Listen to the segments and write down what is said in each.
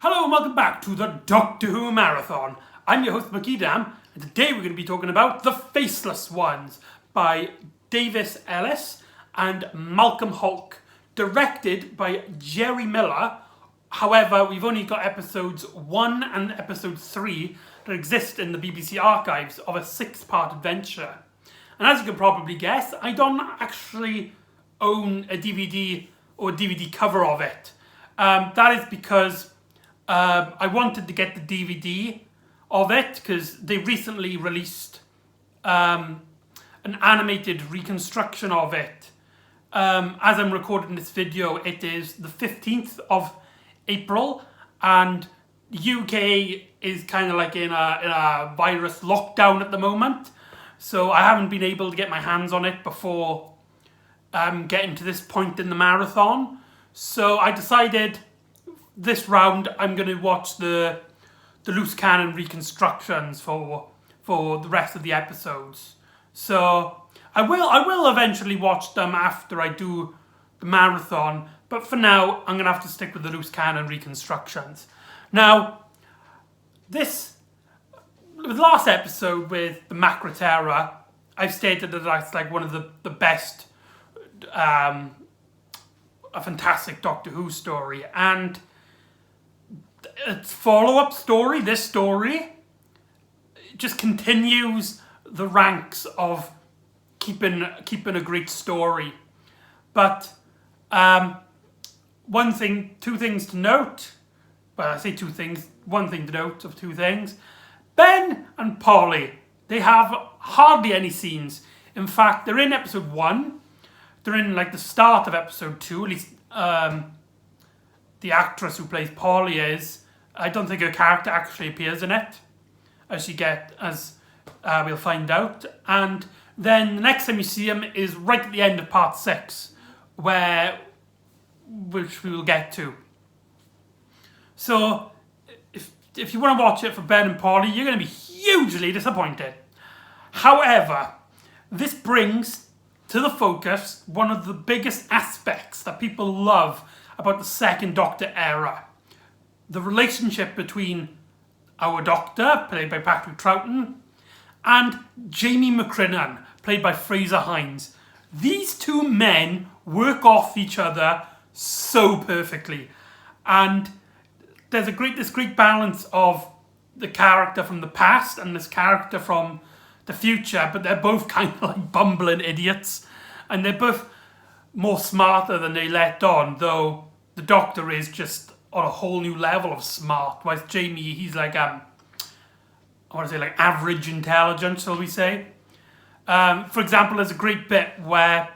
Hello and welcome back to the Doctor Who Marathon. I'm your host McEdam, and today we're going to be talking about The Faceless Ones by Davis Ellis and Malcolm Hulke, directed by Jerry Miller. However, we've only got episodes 1 and episode 3 that exist in the BBC archives of a 6-part adventure. And as you can probably guess, I don't actually own a DVD or DVD cover of it. That is because I wanted to get the DVD of it because they recently released an animated reconstruction of it. As I'm recording this video, it is the 15th of April, and the UK is kind of like in a virus lockdown at the moment, so I haven't been able to get my hands on it before getting to this point in the marathon. So I decided this round I'm going to watch the loose cannon reconstructions for the rest of the episodes. So I will eventually watch them after I do the marathon, but for now I'm going to have to stick with the loose cannon reconstructions. Now, the last episode with the Macra, I've stated that that's like one of the best, a fantastic Doctor Who story, and its follow-up story, this story, just continues the ranks of keeping a great story. But two things to note. Well, I say two things. One thing to note of two things. Ben and Polly, they have hardly any scenes. In fact, they're in episode 1. They're in like the start of episode 2. At least the actress who plays Polly is. I don't think her character actually appears in it, as we'll find out. And then the next time you see him is right at the end of part 6, which we will get to. So, if you want to watch it for Ben and Polly, you're going to be hugely disappointed. However, this brings to the focus one of the biggest aspects that people love about the Second Doctor era. The relationship between our Doctor, played by Patrick Troughton, and Jamie McCrinnan, played by Fraser Hines. These two men work off each other so perfectly. And there's this great balance of the character from the past and this character from the future, but they're both kind of like bumbling idiots. And they're both more smarter than they let on, though the Doctor is just on a whole new level of smart, whilst Jamie, he's like, like average intelligence, shall we say. For example, there's a great bit where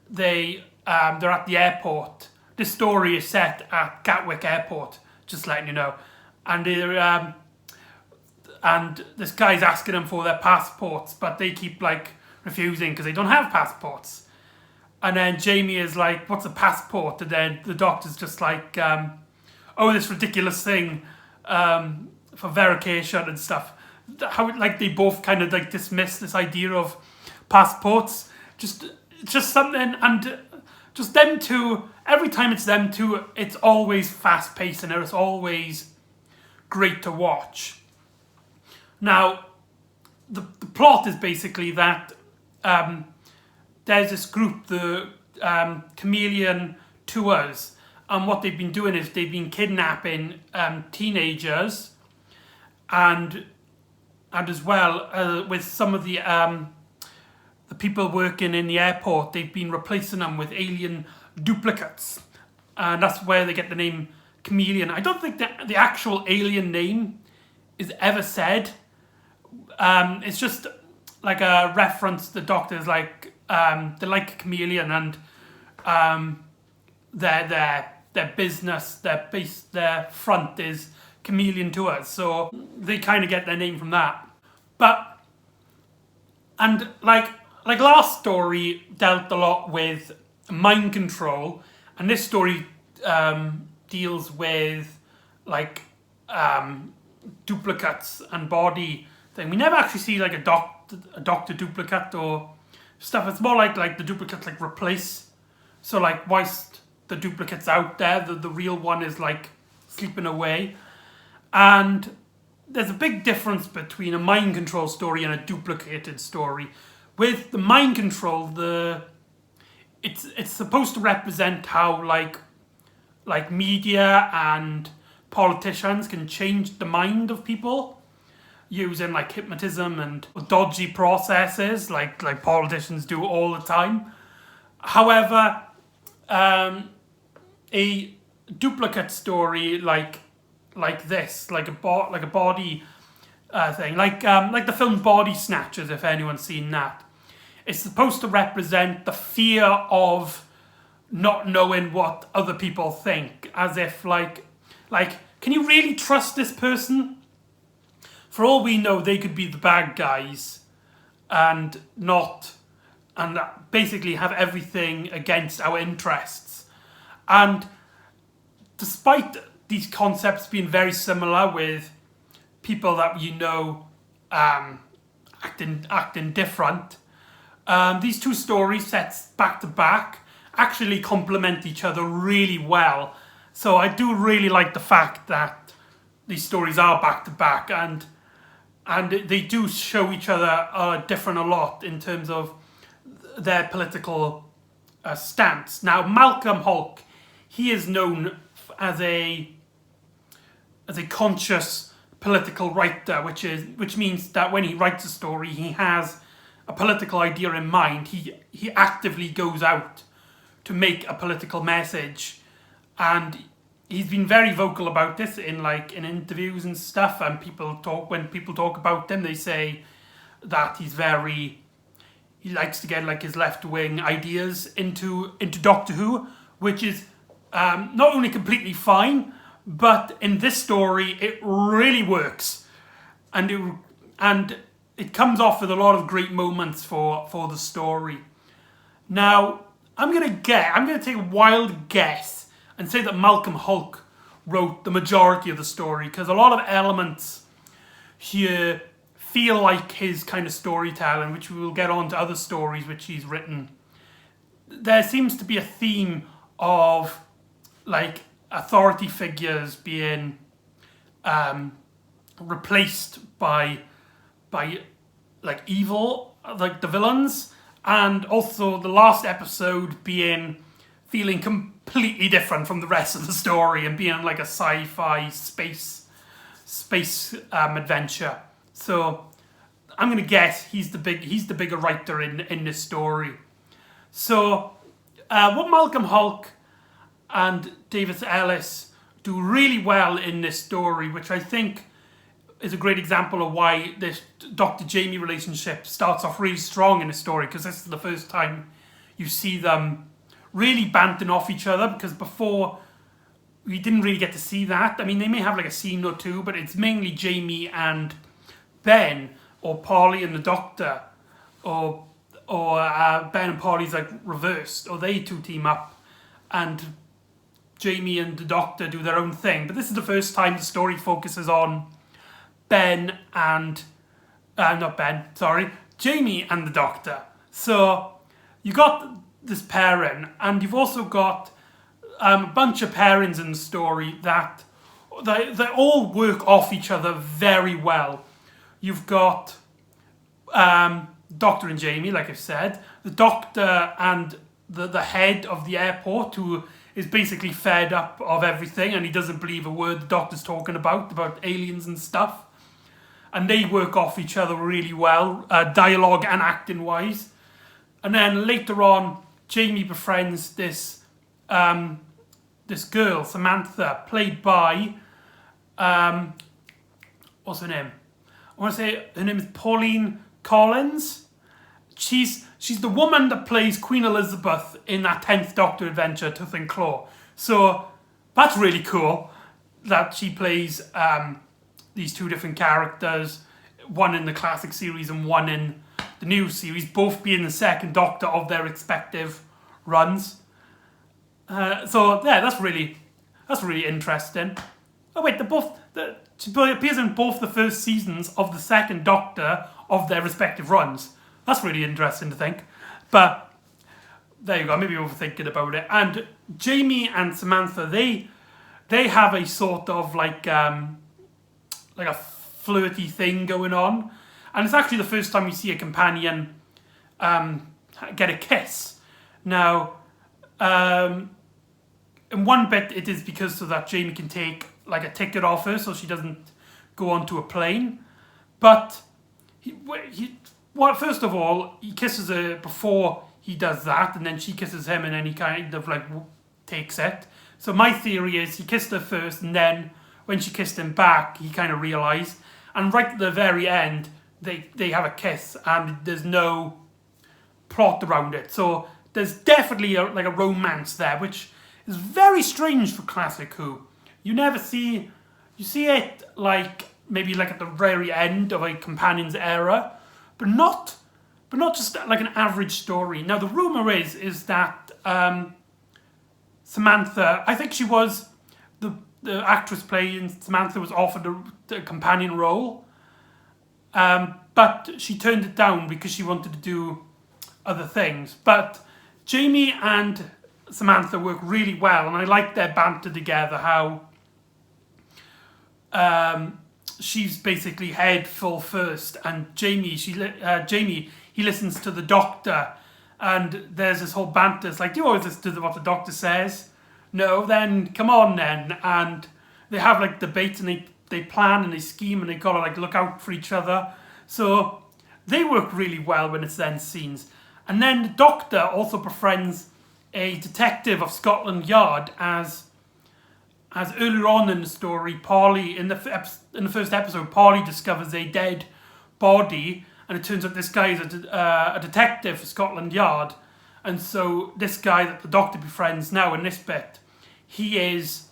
they're at the airport. This story is set at Gatwick Airport, just letting you know. And and this guy's asking them for their passports, but they keep like refusing because they don't have passports. And then Jamie is like, what's a passport? And then the Doctor's just like, this ridiculous thing for verification and stuff. How like they both kind of like dismiss this idea of passports. Just something, and just them two, every time it's them two, it's always fast paced and it's always great to watch. Now, the plot is basically that there's this group, the Chameleon Tours, and what they've been doing is they've been kidnapping teenagers, and as well with some of the people working in the airport, they've been replacing them with alien duplicates, and that's where they get the name Chameleon. I don't think that the actual alien name is ever said. It's just like a reference. The Doctor's like they're like a chameleon, and their business, their front is Chameleon Tours, so they kind of get their name from that. But and like last story dealt a lot with mind control, and this story deals with like duplicates and body thing. We never actually see like a doctor duplicate or stuff. It's more like the duplicates like replace. So like whilst the duplicate's out there, the real one is like sleeping away. And there's a big difference between a mind control story and a duplicated story. With the mind control, it's supposed to represent how like media and politicians can change the mind of people using like hypnotism and dodgy processes like politicians do all the time. However, a duplicate story like this, like a body thing, like the film Body Snatchers, if anyone's seen that, it's supposed to represent the fear of not knowing what other people think, as if like can you really trust this person? For all we know, they could be the bad guys and basically have everything against our interests. And despite these concepts being very similar with people that acting different, these two stories set back to back actually complement each other really well. So I do really like the fact that these stories are back to back, and they do show each other different a lot in terms of their political stance. Now, Malcolm Hulke, he is known as a conscious political writer, which means that when he writes a story, he has a political idea in mind. He actively goes out to make a political message, and he's been very vocal about this in interviews and stuff. And when people talk about him, they say that he likes to get like his left-wing ideas into Doctor Who, which is not only completely fine, but in this story it really works, and it comes off with a lot of great moments for the story. Now, I'm gonna take a wild guess and say that Malcolm Hulke wrote the majority of the story, because a lot of elements here feel like his kind of storytelling, which we will get on to other stories which he's written. There seems to be a theme of like authority figures being replaced by like evil, like the villains, and also the last episode feeling completely different from the rest of the story and being like a sci-fi space adventure. So I'm gonna guess he's the bigger writer in this story. So what Malcolm Hulke and Davis Ellis do really well in this story, which I think is a great example of why this Dr. Jamie relationship starts off really strong in the story, because this is the first time you see them really banting off each other, because before we didn't really get to see that. I mean, they may have like a scene or two, but it's mainly Jamie and Ben, or Polly and the Doctor, or Ben and Polly's like reversed, or they two team up, and Jamie and the Doctor do their own thing. But this is the first time the story focuses on Ben and Jamie and the Doctor. So you got this pairing, and you've also got a bunch of pairings in the story that they all work off each other very well. You've got Doctor and Jamie, like I've said, the Doctor and the head of the airport, who is basically fed up of everything, and he doesn't believe a word the Doctor's talking about aliens and stuff. And they work off each other really well, dialogue and acting wise. And then later on, Jamie befriends this girl, Samantha, played by what's her name? I want to say her name is Pauline Collins. She's the woman that plays Queen Elizabeth in that 10th Doctor adventure, Tooth and Claw. So that's really cool that she plays these two different characters, one in the classic series and one in the new series, both being the second Doctor of their respective runs. So yeah, that's really interesting. Oh wait, she appears in both the first seasons of the second Doctor of their respective runs. That's really interesting to think. But there you go, maybe overthinking about it. And Jamie and Samantha, they they have a sort of like a flirty thing going on, and it's actually the first time you see a companion get a kiss. Now, in one bit it is because so that Jamie can take like a ticket off her, so she doesn't go onto a plane. But first of all, he kisses her before he does that, and then she kisses him, and then he kind of like takes it. So my theory is he kissed her first, and then when she kissed him back, he kind of realised. And right at the very end, they have a kiss, and there's no plot around it. So there's definitely a romance there, which is very strange for classic Who. You never see, you see it like maybe like at the very end of a companion's era, but not just like an average story. Now the rumor is that Samantha, I think she was the actress playing Samantha was offered a companion role, but she turned it down because she wanted to do other things. But Jamie and Samantha work really well, and I like their banter together. How she's basically head full first, and Jamie he listens to the doctor, and there's this whole banter. It's like, do you always listen to what the doctor says? No, then come on then. And they have like debates, and they plan and they scheme, and they gotta like look out for each other. So they work really well when it's then scenes. And then the doctor also befriends a detective of Scotland Yard, as earlier on in the story, Polly in the first episode, Polly discovers a dead body, and it turns out this guy is a detective for Scotland Yard. And so this guy that the doctor befriends now in this bit, he is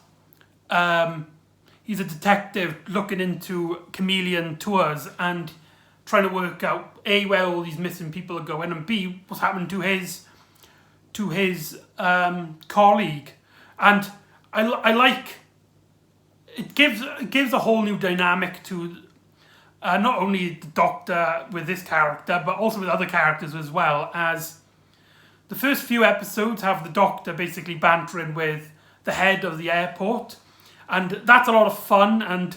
he's a detective looking into chameleon tours and trying to work out A, where all these missing people are going, and B, what's happening to his colleague. And I like it gives a whole new dynamic to not only the doctor with this character, but also with other characters as well. As the first few episodes have the doctor basically bantering with the head of the airport, and that's a lot of fun and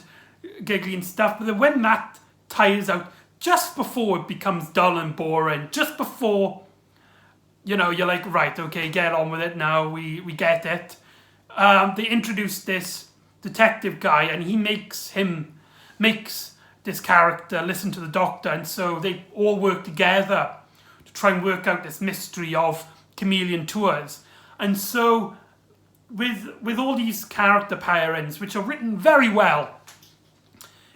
giggly and stuff. But then when that tires out, just before it becomes dull and boring, just before, you're like, right, okay, get on with it now, we get it. They introduce this detective guy, and he makes this character listen to the doctor, and so they all work together to try and work out this mystery of chameleon tours. And so with all these character pairings, which are written very well,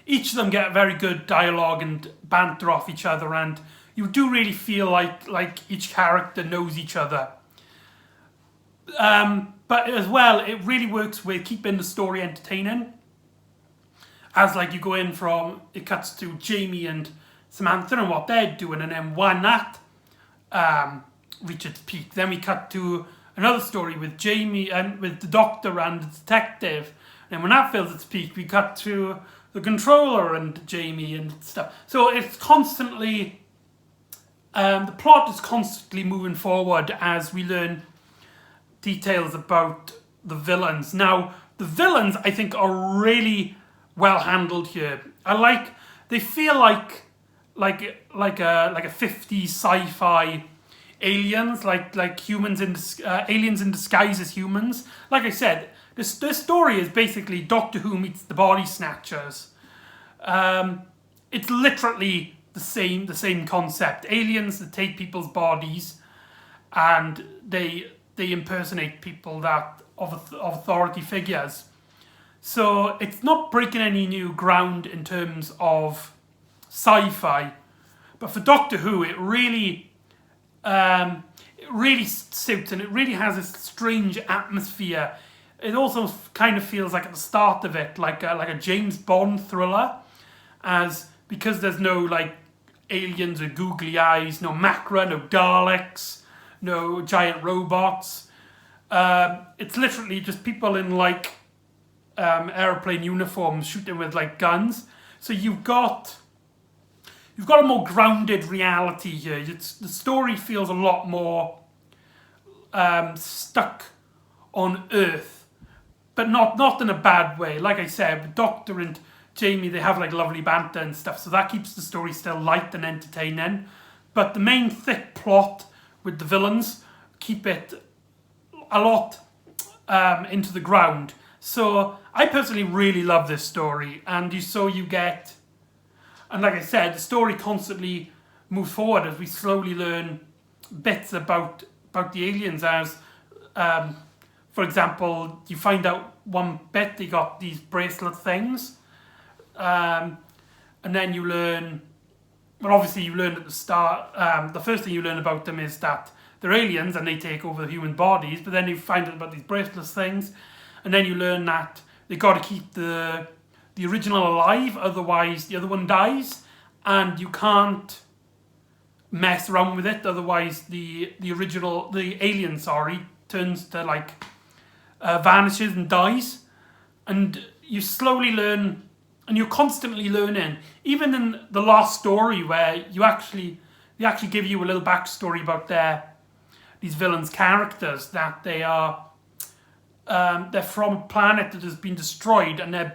each of them get very good dialogue and banter off each other, and you do really feel like each character knows each other. But as well, it really works with keeping the story entertaining. As like you go in from, it cuts to Jamie and Samantha and what they're doing, and then when that reaches its peak, then we cut to another story with Jamie and with the doctor and the detective. And when that fills its peak, we cut to the controller and Jamie and stuff. So it's constantly, the plot is constantly moving forward as we learn details about the villains. Now, the villains, I think, are really well handled here. They feel like a 50s sci-fi aliens, like humans aliens in disguise as humans. Like I said, this story is basically Doctor Who meets the Body Snatchers. It's literally the same concept. Aliens that take people's bodies, and they impersonate people that of authority figures. So it's not breaking any new ground in terms of sci-fi, but for Doctor Who, it really suits, and it really has this strange atmosphere. It also kind of feels like at the start of it, like a James Bond thriller, because there's no like aliens with googly eyes, no Macra, no Daleks, no giant robots. It's literally just people in like airplane uniforms shooting with like guns. So you've got a more grounded reality here. The story feels a lot more stuck on Earth. but not in a bad way. Like I said, Doctor and Jamie, they have like lovely banter and stuff, so that keeps the story still light and entertaining. But the main thick plot with the villains keep it a lot into the ground. So I personally really love this story, and you get, and like I said, the story constantly moves forward as we slowly learn bits about the aliens. As for example, you find out one bit they got these bracelet things, and then you learn. Well, obviously you learn at the start. The first thing you learn about them is that they're aliens and they take over human bodies. But then you find out about these bracelet things, and then you learn that they got to keep the original alive, otherwise the other one dies, and you can't mess around with it, otherwise the alien, turns to like vanishes and dies. And you slowly learn, and you're constantly learning. Even in the last story, where they actually give you a little backstory about these villains' characters, that they're from a planet that has been destroyed, and their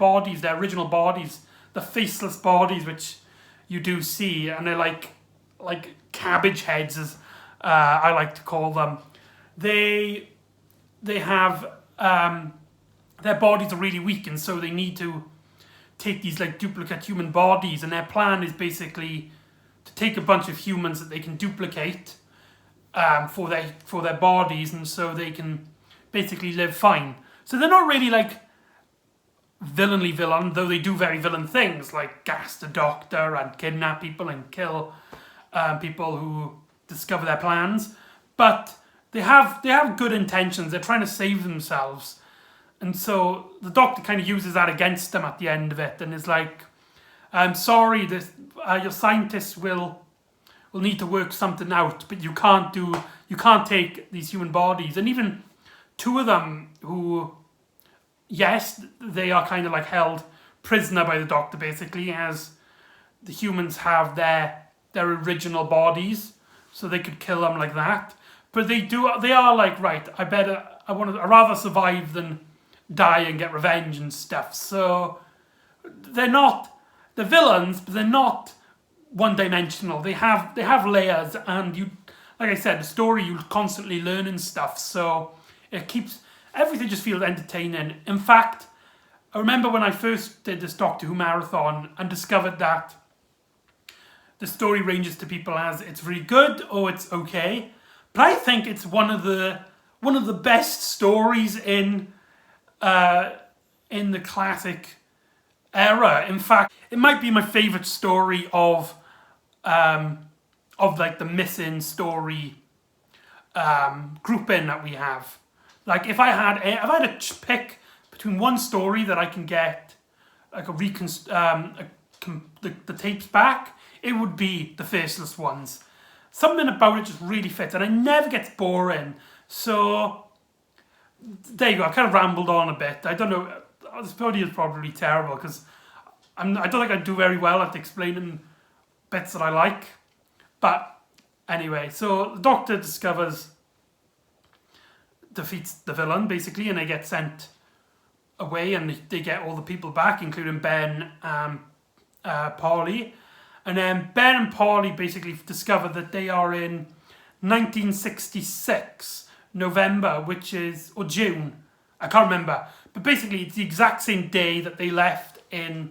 original bodies, the faceless bodies, which you do see, and they're like cabbage heads, as I like to call them. They have their bodies are really weak, and so they need to take these like duplicate human bodies, and their plan is basically to take a bunch of humans that they can duplicate for their bodies, and so they can basically live fine. So they're not really like villain, though they do very villain things like gas the Doctor and kidnap people and kill people who discover their plans. But they have good intentions. They're trying to save themselves. And so the Doctor kind of uses that against them at the end of it, and is like, "I'm sorry, your scientists will need to work something out, but you can't take these human bodies." And even two of them who, yes, they are kind of like held prisoner by the Doctor, basically, as the humans have their original bodies, so they could kill them like that. But they are like, right, I'd rather survive than die and get revenge and stuff. So they're villains, but they're not one-dimensional. They have layers, and like I said, the story, you constantly learning stuff, so it keeps everything just feels entertaining. In fact, I remember when I first did this Doctor Who marathon and discovered that the story ranges to people as it's really good or it's okay, but I think it's one of the best stories in the classic era. In fact, it might be my favourite story of like the missing story grouping that we have. Like if I had to pick between one story that I can get like the tapes back, it would be the Faceless ones. Something about it just really fits, and it never gets boring. So there you go. I kind of rambled on a bit. I don't know. This video is probably terrible because I don't think I do very well at explaining bits that I like. But anyway, so the Doctor defeats the villain basically, and they get sent away, and they get all the people back, including Ben and Polly. And then Ben and Polly basically discover that they are in 1966 November, or June, I can't remember, but basically it's the exact same day that they left in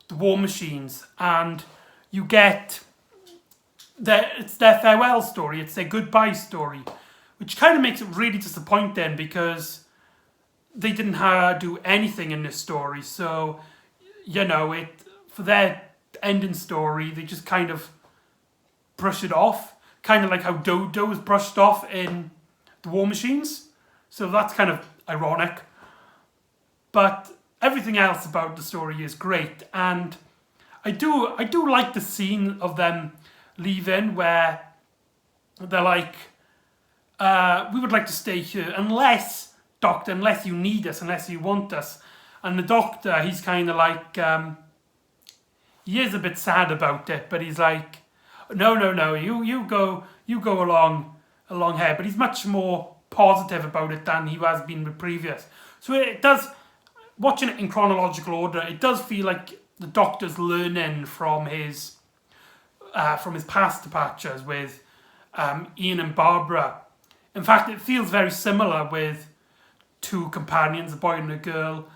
the War Machines, and you get it's their farewell story, it's their goodbye story, which kind of makes it really disappointing because they didn't do anything in this story. So, for their ending story, they just kind of brush it off, kind of like how Dodo was brushed off in the War Machines. So that's kind of ironic. But everything else about the story is great, and I do like the scene of them leaving where they're like, we would like to stay here unless you need us, unless you want us. And the Doctor, he's kind of like, he is a bit sad about it, but he's like, no, you go along here. But he's much more positive about it than he has been with previous. So it does watching it in chronological order, it does feel like the Doctor's learning from his past departures with Ian and Barbara. In fact, it feels very similar with two companions, a boy and a girl,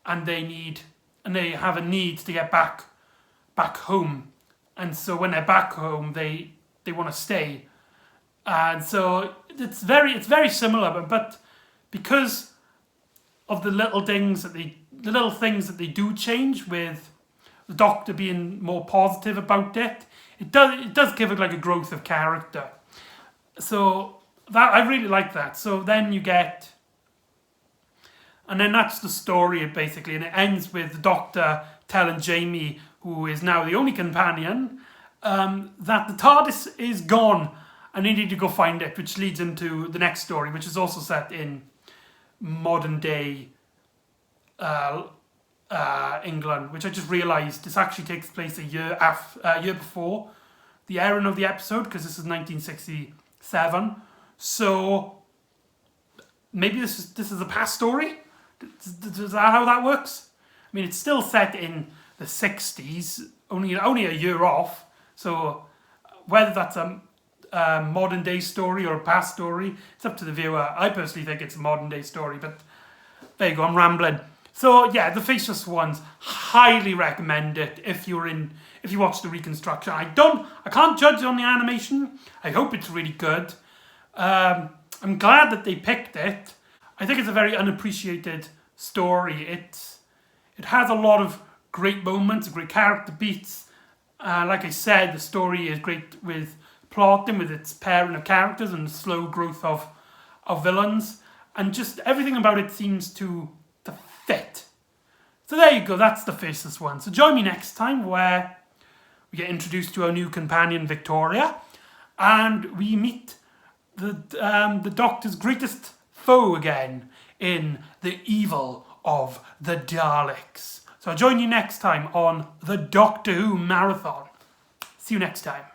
and they have a need to get back home. And so when they're back home, they want to stay. And so it's very similar, but because of the little things that they do change, with the Doctor being more positive about it, it does give it like a growth of character. So that I really like that. So then you get, and then that's the story basically, and it ends with the Doctor telling Jamie, who is now the only companion, that the TARDIS is gone and they need to go find it, which leads into the next story, which is also set in modern day England, which I just realised this actually takes place a year before the airing of the episode, because this is 1967. So maybe this is a past story. Is that how that works? I mean, it's still set in the 60s, only a year off. So whether that's a modern day story or a past story, it's up to the viewer. I personally think it's a modern day story, but there you go, I'm rambling. So yeah, the Faceless Ones, highly recommend it if you watch the reconstruction. I can't judge on the animation. I hope it's really good. I'm glad that they picked it. I think it's a very unappreciated story. It has a lot of great moments, great character beats. Like I said, the story is great with plotting, with its pairing of characters and the slow growth of villains. And just everything about it seems to fit. So there you go, that's the Faceless One. So join me next time where we get introduced to our new companion, Victoria, and we meet the Doctor's greatest foe again in the evil of the Daleks. So I'll join you next time on the Doctor Who Marathon. See you next time.